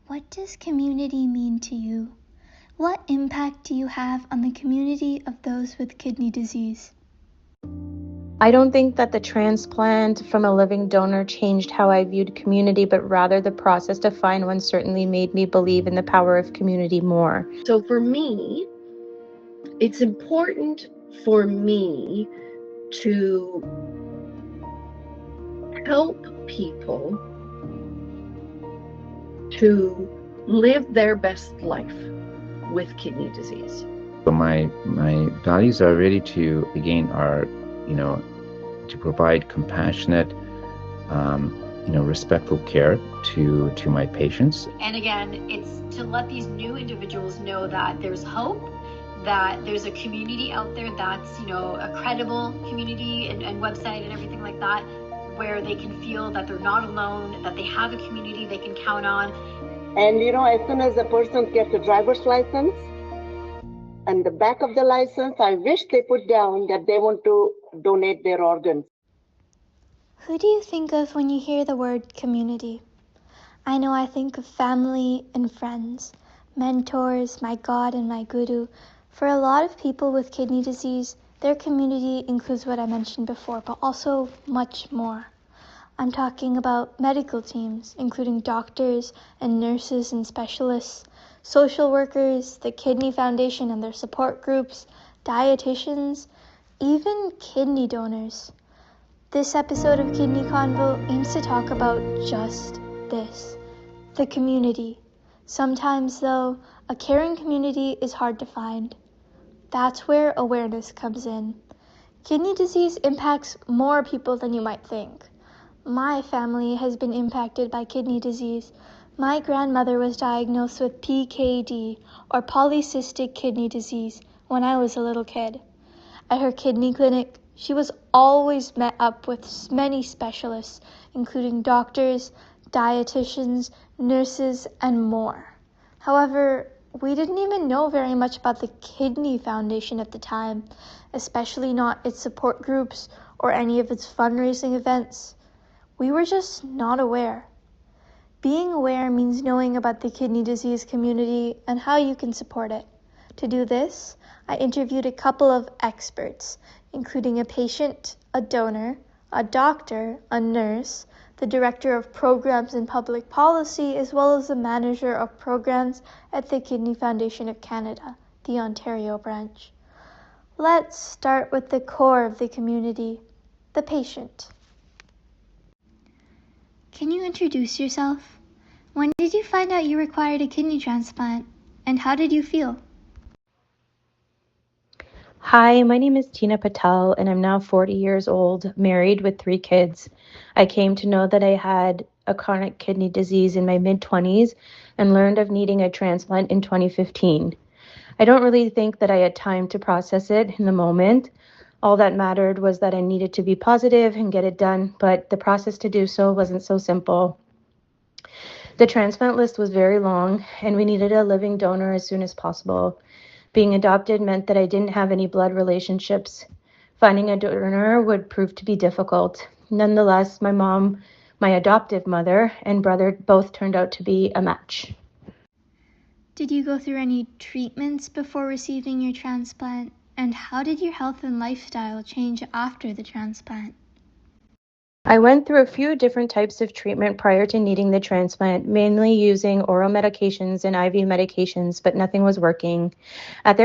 What does community mean to you? What impact do you have on the community of those with kidney disease? I don't think that the transplant from a living donor changed how I viewed community, but rather the process to find one certainly made me believe in the power of community more. So for me, it's important for me to help people to live their best life with kidney disease. So my values are really to, again, are, to provide compassionate, respectful care to my patients. And again, it's to let these new individuals know that there's hope, that there's a community out there that's, a credible community and website and everything like that, where they can feel that they're not alone, that they have a community they can count on. And as soon as a person gets a driver's license, and the back of the license, I wish they put down that they want to donate their organs. Who do you think of when you hear the word community? I know I think of family and friends, mentors, my God and my guru. For a lot of people with kidney disease, their community includes what I mentioned before, but also much more. I'm talking about medical teams, including doctors and nurses and specialists, social workers, the Kidney Foundation and their support groups, dietitians, even kidney donors. This episode of Kidney Convo aims to talk about just this, the community. Sometimes, though, a caring community is hard to find. That's where awareness comes in. Kidney disease impacts more people than you might think. My family has been impacted by kidney disease. My grandmother was diagnosed with PKD, or polycystic kidney disease, when I was a little kid. At her kidney clinic, she was always met up with many specialists, including doctors, dietitians, nurses, and more. However, we didn't even know very much about the Kidney Foundation at the time, especially not its support groups or any of its fundraising events. We were just not aware. Being aware means knowing about the kidney disease community and how you can support it. To do this, I interviewed a couple of experts, including a patient, a donor, a doctor, a nurse, the director of programs and public policy, as well as the manager of programs at the Kidney Foundation of Canada, the Ontario branch. Let's start with the core of the community, the patient. Can you introduce yourself? When did you find out you required a kidney transplant, and how did you feel? Hi, my name is Tina Patel, and I'm now 40 years old, married with 3 kids. I came to know that I had a chronic kidney disease in my mid-20s and learned of needing a transplant in 2015. I don't really think that I had time to process it in the moment. All that mattered was that I needed to be positive and get it done, but the process to do so wasn't so simple. The transplant list was very long, and we needed a living donor as soon as possible. Being adopted meant that I didn't have any blood relationships. Finding a donor would prove to be difficult. Nonetheless, my mom, my adoptive mother, and brother both turned out to be a match. Did you go through any treatments before receiving your transplant? And how did your health and lifestyle change after the transplant? I went through a few different types of treatment prior to needing the transplant, mainly using oral medications and IV medications, but nothing was working. At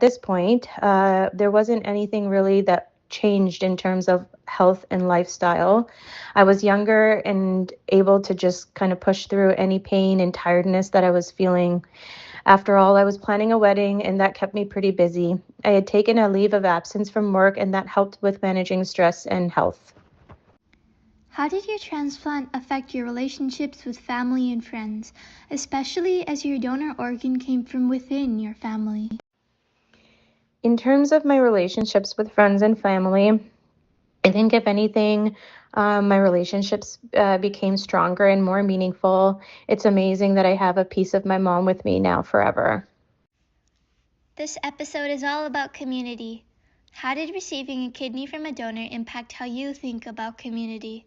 this point, there wasn't anything really that changed in terms of health and lifestyle. I was younger and able to just kind of push through any pain and tiredness that I was feeling. After all, I was planning a wedding, and that kept me pretty busy. I had taken a leave of absence from work, and that helped with managing stress and health. How did your transplant affect your relationships with family and friends, especially as your donor organ came from within your family? In terms of my relationships with friends and family, I think if anything, my relationships became stronger and more meaningful. It's amazing that I have a piece of my mom with me now forever. This episode is all about community. How did receiving a kidney from a donor impact how you think about community?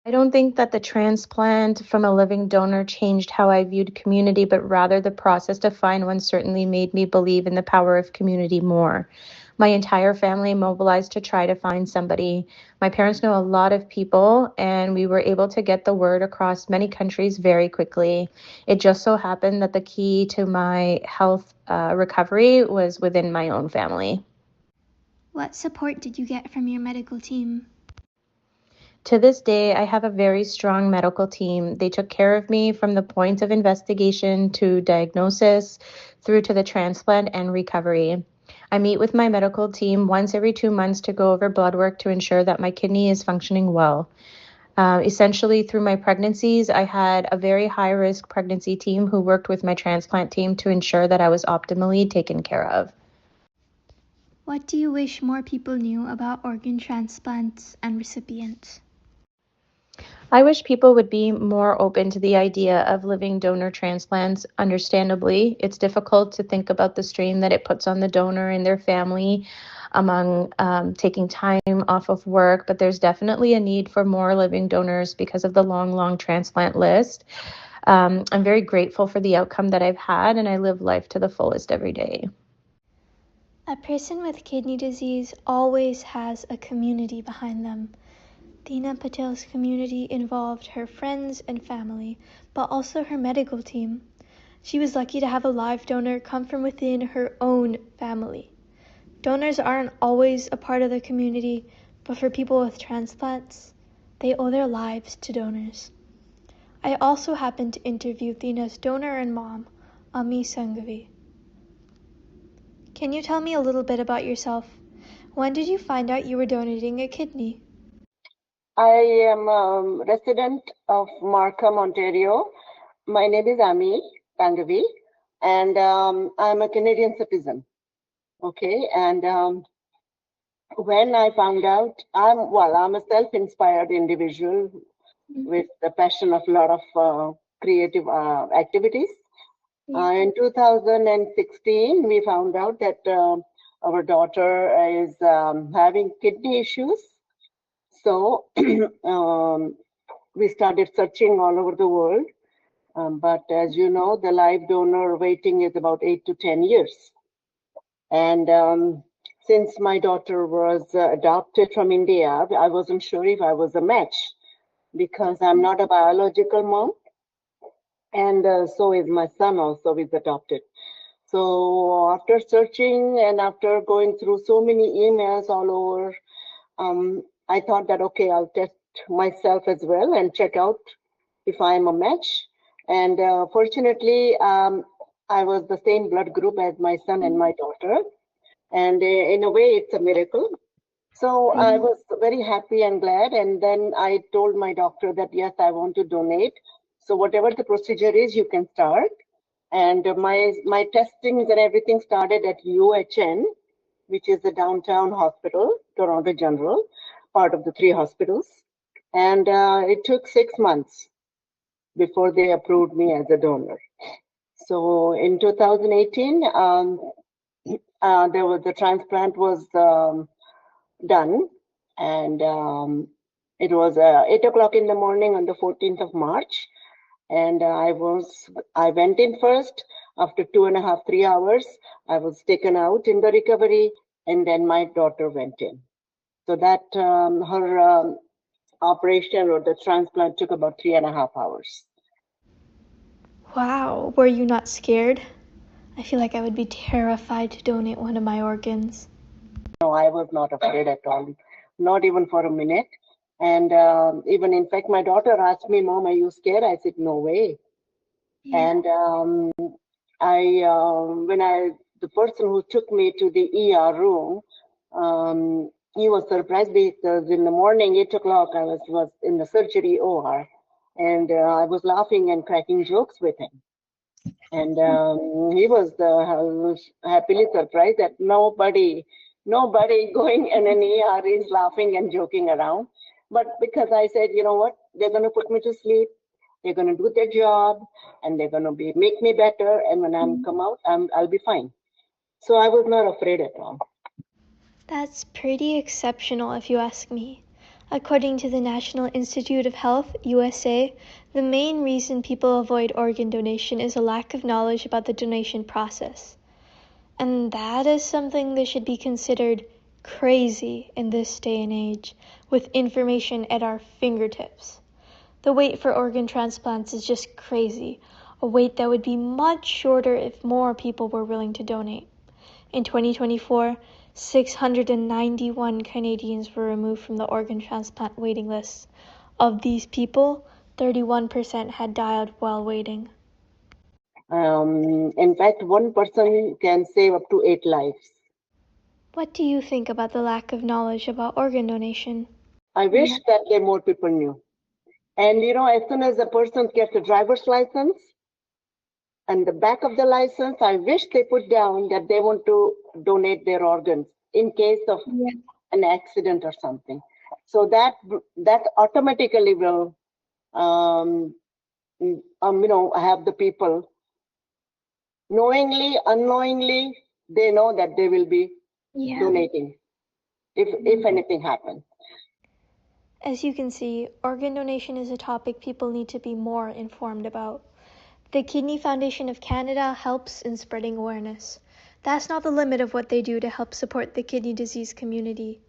I don't think that the transplant from a living donor changed how I viewed community, but rather the process to find one certainly made me believe in the power of community more. My entire family mobilized to try to find somebody. My parents know a lot of people, and we were able to get the word across many countries very quickly. It just so happened that the key to my health recovery was within my own family. What support did you get from your medical team? To this day, I have a very strong medical team. They took care of me from the point of investigation to diagnosis through to the transplant and recovery. I meet with my medical team once every 2 months to go over blood work to ensure that my kidney is functioning well. Essentially, through my pregnancies, I had a very high risk pregnancy team who worked with my transplant team to ensure that I was optimally taken care of. What do you wish more people knew about organ transplants and recipients? I wish people would be more open to the idea of living donor transplants. Understandably, it's difficult to think about the strain that it puts on the donor and their family among taking time off of work, but there's definitely a need for more living donors because of the long transplant list. I'm very grateful for the outcome that I've had, and I live life to the fullest every day. A person with kidney disease always has a community behind them. Dina Patel's community involved her friends and family, but also her medical team. She was lucky to have a live donor come from within her own family. Donors aren't always a part of the community, but for people with transplants, they owe their lives to donors. I also happened to interview Dina's donor and mom, Amy Sanghavi. Can you tell me a little bit about yourself? When did you find out you were donating a kidney? I am a resident of Markham, Ontario. My name is Amy Sanghavi, and I'm a Canadian citizen. Okay, and when I found out, I'm a self-inspired individual with the passion of a lot of creative activities. In 2016, we found out that our daughter is having kidney issues. So we started searching all over the world. But as you know, the live donor waiting is about 8 to 10 years. And since my daughter was adopted from India, I wasn't sure if I was a match because I'm not a biological mom. And so is my son also is adopted. So after searching and after going through so many emails all over, I thought that, okay, I'll test myself as well and check out if I'm a match. And fortunately, I was the same blood group as my son and my daughter. And in a way, it's a miracle. So I was very happy and glad. And then I told my doctor that, yes, I want to donate. So whatever the procedure is, you can start. And my testings and everything started at UHN, which is the downtown hospital, Toronto General, part of the 3 hospitals. And it took 6 months before they approved me as a donor. So in 2018, the transplant was done, and it was 8 o'clock in the morning on the 14th of March. And I went in first. After 2.5, 3 hours, I was taken out in the recovery, and then my daughter went in. So that her operation or the transplant took about 3.5 hours. Wow, were you not scared? I feel like I would be terrified to donate one of my organs. No, I was not afraid at all, not even for a minute. And even in fact, my daughter asked me, "Mom, are you scared?" I said, "No way." Yeah. And the person who took me to the ER room, he was surprised because in the morning, 8 o'clock, I was in the surgery OR, and I was laughing and cracking jokes with him. And he was happily surprised that nobody going in an ER is laughing and joking around. But because I said, you know what, they're going to put me to sleep, they're going to do their job, and they're going to make me better. And when I come out, I'll be fine. So I was not afraid at all. That's pretty exceptional if you ask me. According to the National Institute of Health, USA, the main reason people avoid organ donation is a lack of knowledge about the donation process. And that is something that should be considered crazy in this day and age, with information at our fingertips. The wait for organ transplants is just crazy, a wait that would be much shorter if more people were willing to donate. In 2024, 691 Canadians were removed from the organ transplant waiting list. Of these people, 31% had died while waiting. In fact, one person can save up to 8 lives. What do you think about the lack of knowledge about organ donation? I wish that more people knew. And as soon as a person gets a driver's license, and the back of the license, I wish they put down that they want to donate their organs in case of an accident or something. So that automatically will, have the people knowingly, unknowingly, they know that they will be donating if anything happens. As you can see, organ donation is a topic people need to be more informed about. The Kidney Foundation of Canada helps in spreading awareness. That's not the limit of what they do to help support the kidney disease community.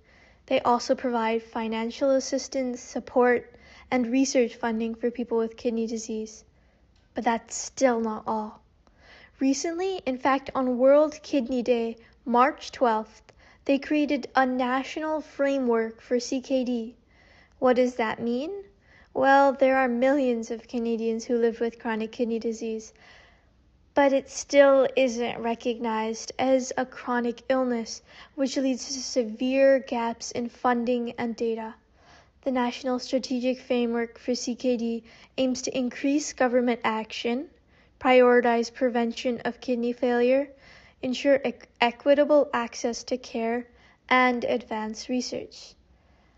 They also provide financial assistance, support, and research funding for people with kidney disease. But that's still not all. Recently, in fact, on World Kidney Day, March 12th, they created a national framework for CKD. What does that mean? Well, there are millions of Canadians who live with chronic kidney disease, but it still isn't recognized as a chronic illness, which leads to severe gaps in funding and data. The National Strategic Framework for CKD aims to increase government action, prioritize prevention of kidney failure, ensure equitable access to care, and advance research.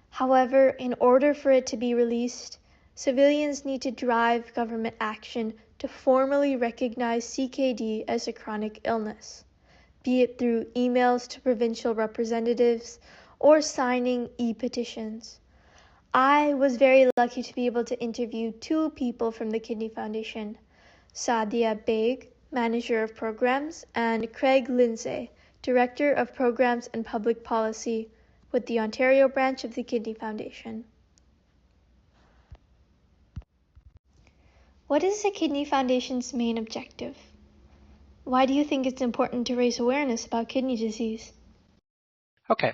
However, in order for it to be released, civilians need to drive government action to formally recognize CKD as a chronic illness, be it through emails to provincial representatives or signing e-petitions. I was very lucky to be able to interview 2 people from the Kidney Foundation, Sadia Baig, Manager of Programs, and Craig Lindsay, Director of Programs and Public Policy with the Ontario branch of the Kidney Foundation. What is the Kidney Foundation's main objective? Why do you think it's important to raise awareness about kidney disease? Okay.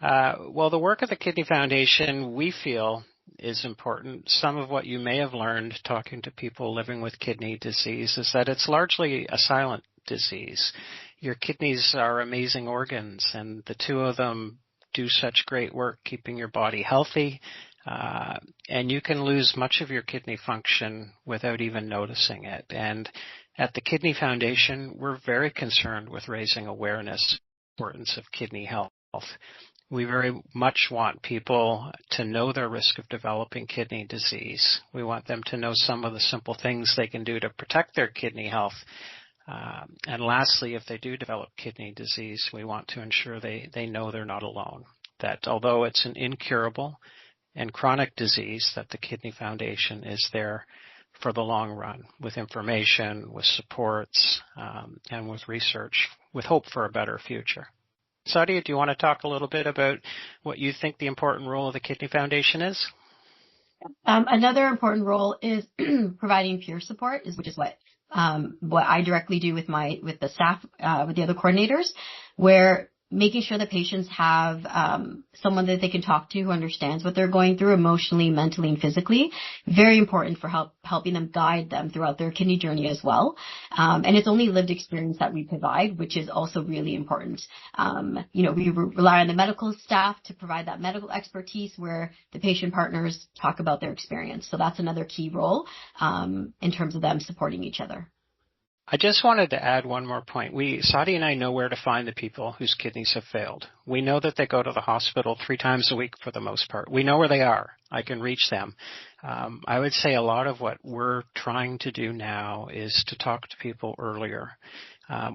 Well, the work of the Kidney Foundation, we feel, is important. Some of what you may have learned talking to people living with kidney disease is that it's largely a silent disease. Your kidneys are amazing organs, and the 2 of them do such great work keeping your body healthy, and you can lose much of your kidney function without even noticing it. And at the Kidney Foundation, we're very concerned with raising awareness of the importance of kidney health. We very much want people to know their risk of developing kidney disease. We want them to know some of the simple things they can do to protect their kidney health. And lastly, if they do develop kidney disease, we want to ensure they know they're not alone, that although it's an incurable and chronic disease, that the Kidney Foundation is there for the long run with information, with supports, and with research, with hope for a better future. Sadia, do you want to talk a little bit about what you think the important role of the Kidney Foundation is? Another important role is providing peer support, which is what I directly do with the staff, with the other coordinators, where making sure that patients have someone that they can talk to who understands what they're going through emotionally, mentally, and physically. Very important for helping them, guide them throughout their kidney journey as well. And it's only lived experience that we provide, which is also really important. We rely on the medical staff to provide that medical expertise where the patient partners talk about their experience. So that's another key role in terms of them supporting each other. I just wanted to add one more point. Sadia and I know where to find the people whose kidneys have failed. We know that they go to the hospital 3 times a week for the most part. We know where they are. I can reach them. I would say a lot of what we're trying to do now is to talk to people earlier.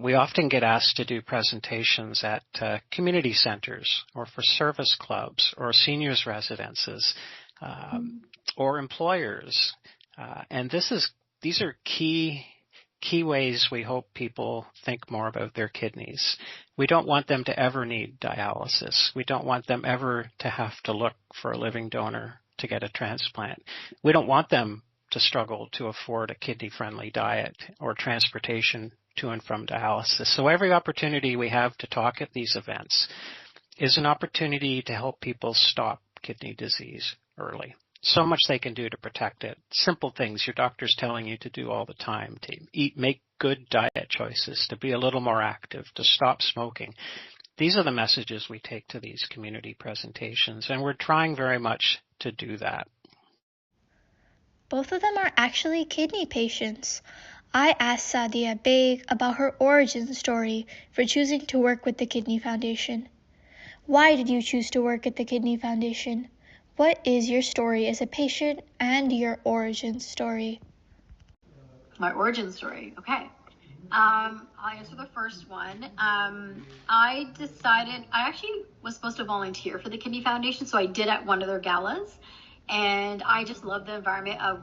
We often get asked to do presentations at community centers or for service clubs or seniors residences or employers. And these are key ways we hope people think more about their kidneys. We don't want them to ever need dialysis. We don't want them ever to have to look for a living donor to get a transplant. We don't want them to struggle to afford a kidney-friendly diet or transportation to and from dialysis. So every opportunity we have to talk at these events is an opportunity to help people stop kidney disease early. So much they can do to protect it. Simple things your doctor's telling you to do all the time, to eat, make good diet choices, to be a little more active, to stop smoking. These are the messages we take to these community presentations, and we're trying very much to do that. Both of them are actually kidney patients. I asked Sadia Baig about her origin story for choosing to work with the Kidney Foundation. Why did you choose to work at the Kidney Foundation? What is your story as a patient and your origin story? My origin story, okay. I'll answer the first one. I actually was supposed to volunteer for the Kidney Foundation, so I did at one of their galas. And I just love the environment of,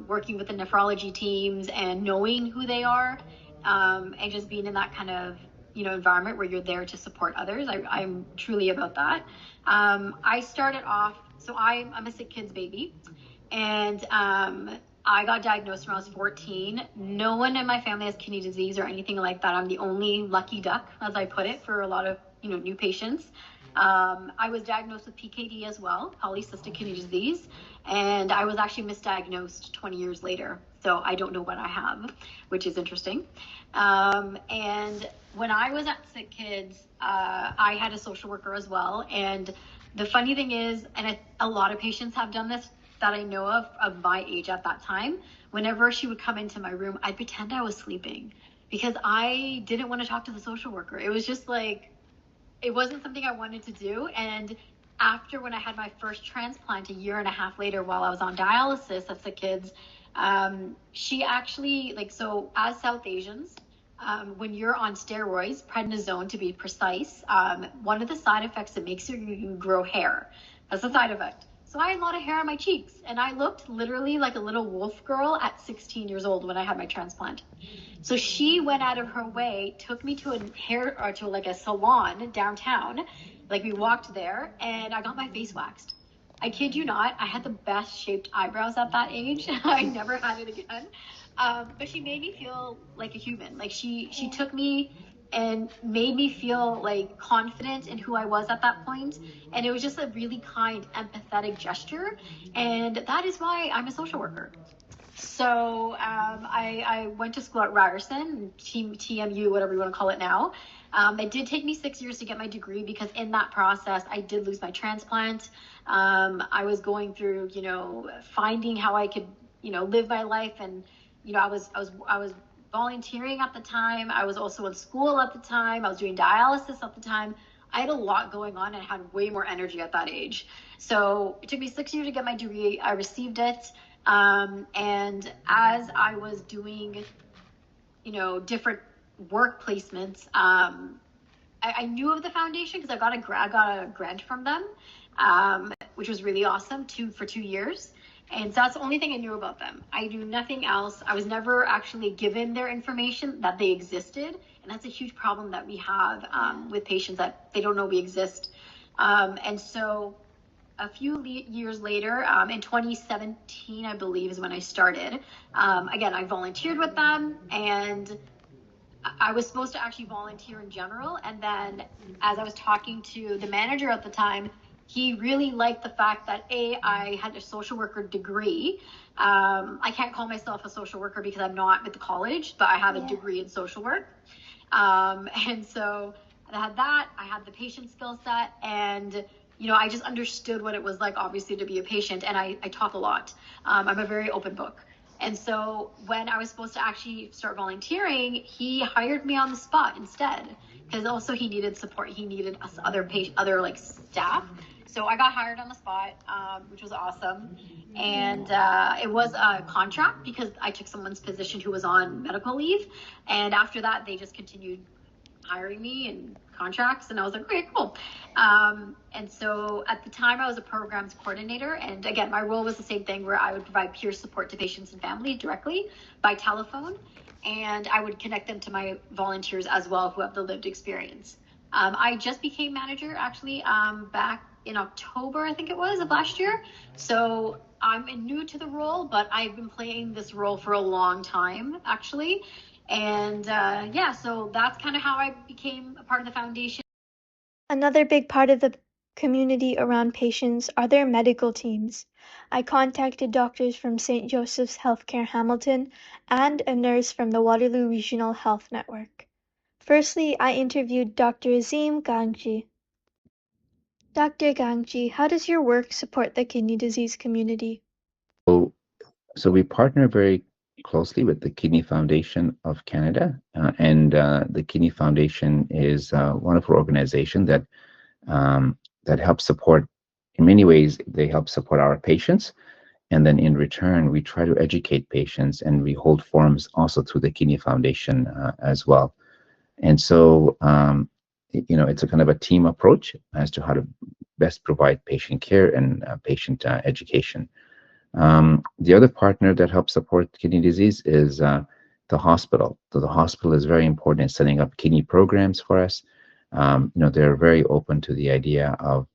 working with the nephrology teams and knowing who they are, and just being in that kind of, environment where you're there to support others. I'm truly about that. I started off, so I'm a sick kid's baby, and I got diagnosed when I was 14. No one in my family has kidney disease or anything like that. I'm the only lucky duck, as I put it, for a lot of new patients. I was diagnosed with PKD as well, polycystic kidney disease, and I was actually misdiagnosed 20 years later. So I don't know what I have, which is interesting. And when I was at Sick Kids, I had a social worker as well. And the funny thing is, and a lot of patients have done this that I know of my age at that time, whenever she would come into my room, I'd pretend I was sleeping because I didn't want to talk to the social worker. It was just like, it wasn't something I wanted to do. And after when I had my first transplant a year and a half later while I was on dialysis at Sick Kids, she actually, so as South Asians, when you're on steroids, prednisone to be precise, one of the side effects that makes you grow hair. That's a side effect. So I had a lot of hair on my cheeks, and I looked literally like a little wolf girl at 16 years old when I had my transplant. So she went out of her way, took me to a salon downtown. We walked there, and I got my face waxed. I kid you not, I had the best shaped eyebrows at that age. I never had it again. But she made me feel like a human. She took me and made me feel confident in who I was at that point. And it was just a really kind, empathetic gesture. And that is why I'm a social worker. So I went to school at Ryerson, TMU, whatever you want to call it now. It did take me 6 years to get my degree because in that process, I did lose my transplant. I was going through, finding how I could, live my life. And, I was volunteering at the time. I was also in school at the time. I was doing dialysis at the time. I had a lot going on and had way more energy at that age. So it took me 6 years to get my degree. I received it. And as I was doing, different work placements, I knew of the foundation because I got a grant from them, which was really awesome for 2 years. And so that's the only thing I knew about them. I knew nothing else. I was never actually given their information that they existed. And that's a huge problem that we have with patients, that they don't know we exist. And so a few years later, in 2017, I believe, is when I started. Again, I volunteered with them, and I was supposed to actually volunteer in general. And then as I was talking to the manager at the time, he really liked the fact that I had a social worker degree. I can't call myself a social worker because I'm not with the college, but I have a degree in social work. And so I had that. I had the patient skill set, and I just understood what it was like, obviously, to be a patient. And I talk a lot. I'm a very open book. And so when I was supposed to actually start volunteering, he hired me on the spot instead, because also he needed support. He needed us other like staff. So I got hired on the spot, which was awesome. And it was a contract because I took someone's position who was on medical leave. And after that, they just continued hiring me and contracts, and I was like, okay, cool. And so at the time I was a programs coordinator, and again, my role was the same thing, where I would provide peer support to patients and family directly by telephone, and I would connect them to my volunteers as well who have the lived experience. I just became manager actually back in October, I think it was, of last year. So I'm new to the role, but I've been playing this role for a long time actually. And so that's kind of how I became a part of the foundation. Another big part of the community around patients are their medical teams. I contacted doctors from St. Joseph's Healthcare Hamilton and a nurse from the Waterloo Regional Health Network. Firstly, I interviewed Dr. Azim Gangji. Dr. Gangji, how does your work support the kidney disease community? So we partner very closely with the Kidney Foundation of Canada, and the Kidney Foundation is one of our organizations that helps support. In many ways, they help support our patients, and then in return, we try to educate patients, and we hold forums also through the Kidney Foundation as well. And so, it's a kind of a team approach as to how to best provide patient care and patient education. The other partner that helps support kidney disease is the hospital. So the hospital is very important in setting up kidney programs for us. They're very open to the idea of,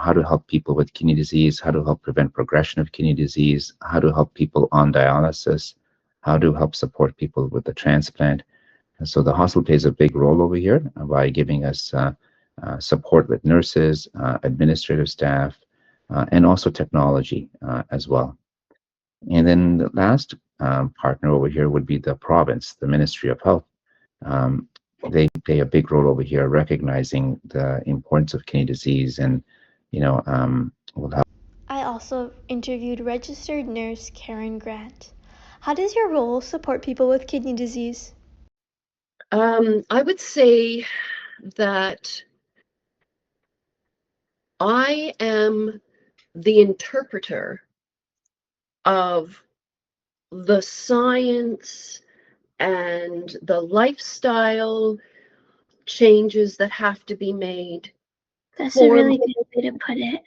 how to help people with kidney disease, how to help prevent progression of kidney disease, how to help people on dialysis, how to help support people with the transplant. And so the hospital plays a big role over here by giving us support with nurses, administrative staff, and also technology as well. And then the last partner over here would be the province, the Ministry of Health. They play a big role over here, recognizing the importance of kidney disease, and will help. I also interviewed registered nurse Karen Grant. How does your role support people with kidney disease? I would say that I am the interpreter of the science and the lifestyle changes that have to be made. That's a really good way to put it.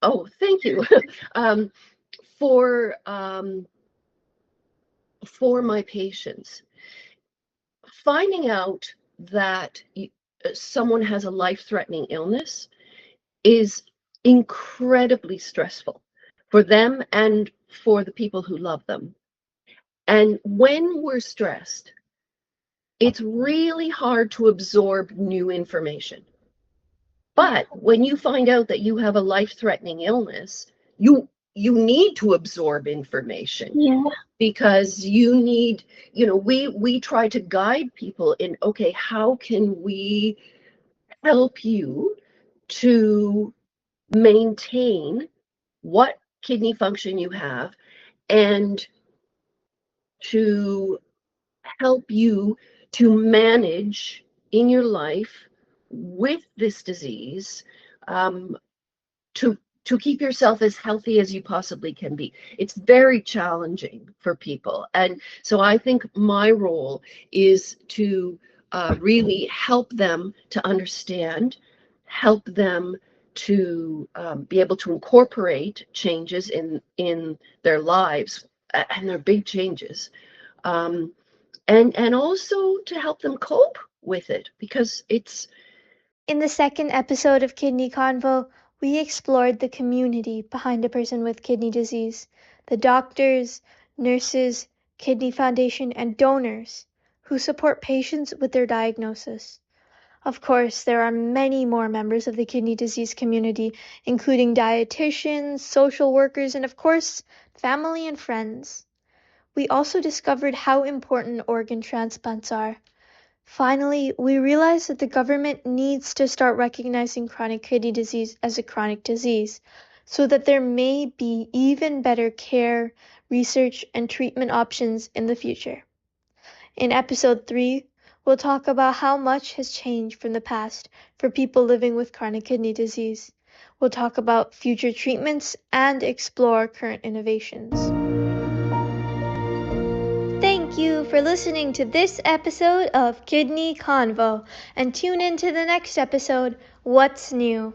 Oh, thank you. For my patients, finding out that someone has a life-threatening illness is incredibly stressful for them and for the people who love them. And when we're stressed, it's really hard to absorb new information. But when you find out that you have a life-threatening illness, you need to absorb information. Yeah. Because you need, we try to guide people in, okay, how can we help you to maintain what kidney function you have, and to help you to manage in your life with this disease, to keep yourself as healthy as you possibly can be. It's very challenging for people. And so I think my role is to really help them to understand, help them to be able to incorporate changes in their lives, and they're big changes, and also to help them cope with it, because it's. In the second episode of Kidney Convo, we explored the community behind a person with kidney disease, the doctors, nurses, Kidney Foundation, and donors who support patients with their diagnosis. Of course, there are many more members of the kidney disease community, including dietitians, social workers, and of course, family and friends. We also discovered how important organ transplants are. Finally, we realized that the government needs to start recognizing chronic kidney disease as a chronic disease so that there may be even better care, research, and treatment options in the future. In episode 3, we'll talk about how much has changed from the past for people living with chronic kidney disease. We'll talk about future treatments and explore current innovations. Thank you for listening to this episode of Kidney Convo, and tune in to the next episode, What's New?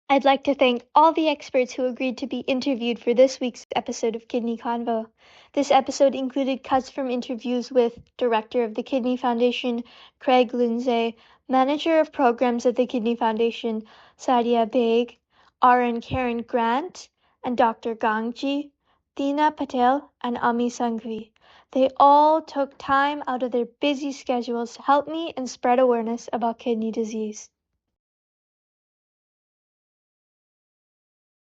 I'd like to thank all the experts who agreed to be interviewed for this week's episode of Kidney Convo. This episode included cuts from interviews with Director of the Kidney Foundation, Craig Lindsay, Manager of Programs at the Kidney Foundation, Sadia Baig, RN Karen Grant, and Dr. Gangji, Patel and Amy Sanghavi. They all took time out of their busy schedules to help me and spread awareness about kidney disease.